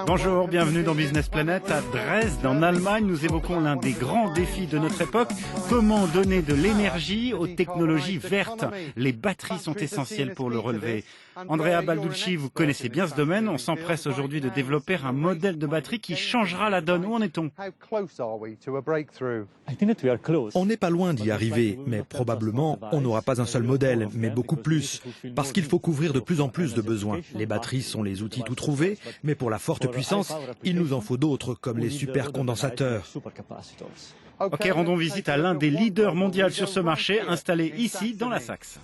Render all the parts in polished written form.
Bonjour, bienvenue dans Business Planet. À Dresde, en Allemagne, nous évoquons l'un des grands défis de notre époque. Comment donner de l'énergie aux technologies vertes? Les batteries sont essentielles pour le relever. Andrea Baldulci, vous connaissez bien ce domaine. On s'empresse aujourd'hui de développer un modèle de batterie qui changera la donne. Où en est-on? On n'est pas loin d'y arriver, mais probablement on n'aura pas un seul modèle, mais beaucoup plus, parce qu'il faut couvrir de plus en plus de besoins. Les batteries sont les outils tout trouvés, mais pour la forte puissance, il nous en faut d'autres, comme les supercondensateurs. Ok, rendons visite à l'un des leaders mondiaux sur ce marché, installé ici dans la Saxe.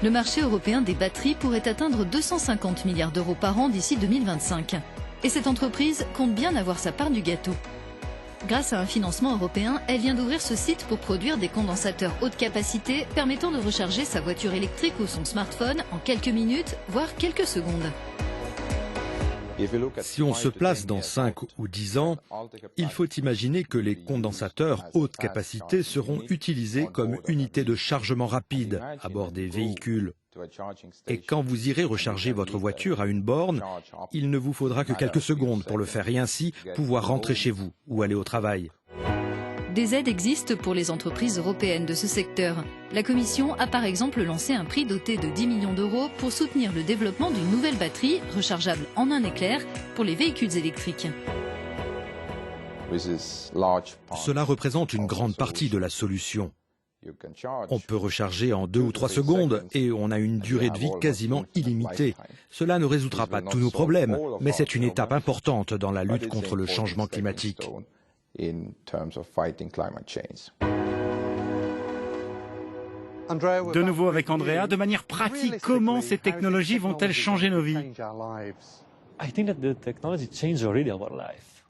Le marché européen des batteries pourrait atteindre 250 milliards d'euros par an d'ici 2025. Et cette entreprise compte bien avoir sa part du gâteau. Grâce à un financement européen, elle vient d'ouvrir ce site pour produire des condensateurs haute capacité permettant de recharger sa voiture électrique ou son smartphone en quelques minutes, voire quelques secondes. Si on se place dans 5 ou 10 ans, il faut imaginer que les condensateurs haute capacité seront utilisés comme unités de chargement rapide à bord des véhicules. Et quand vous irez recharger votre voiture à une borne, il ne vous faudra que quelques secondes pour le faire et ainsi pouvoir rentrer chez vous ou aller au travail. Des aides existent pour les entreprises européennes de ce secteur. La Commission a par exemple lancé un prix doté de 10 millions d'euros pour soutenir le développement d'une nouvelle batterie rechargeable en un éclair pour les véhicules électriques. Cela représente une grande partie de la solution. On peut recharger en 2 ou 3 secondes et on a une durée de vie quasiment illimitée. Cela ne résoudra pas tous nos problèmes, mais c'est une étape importante dans la lutte contre le changement climatique. De nouveau avec Andrea, de manière pratique, comment ces technologies vont-elles changer nos vies?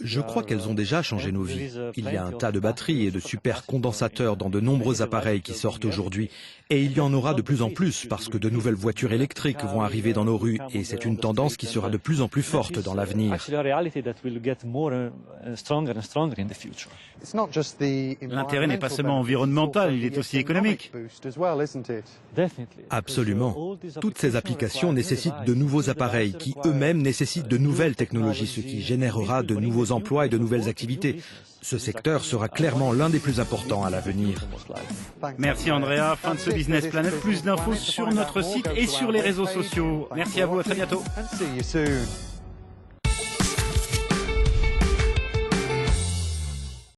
Je crois qu'elles ont déjà changé nos vies. Il y a un tas de batteries et de supercondensateurs dans de nombreux appareils qui sortent aujourd'hui. Et il y en aura de plus en plus parce que de nouvelles voitures électriques vont arriver dans nos rues et c'est une tendance qui sera de plus en plus forte dans l'avenir. L'intérêt n'est pas seulement environnemental, il est aussi économique. Absolument. Toutes ces applications nécessitent de nouveaux appareils qui eux-mêmes nécessitent de nouvelles technologies, ce qui générera de nouveaux emplois et de nouvelles activités. Ce secteur sera clairement l'un des plus importants à l'avenir. Merci Andrea, fin de ce Business Planet. Plus d'infos sur notre site et sur les réseaux sociaux. Merci à vous, à très bientôt.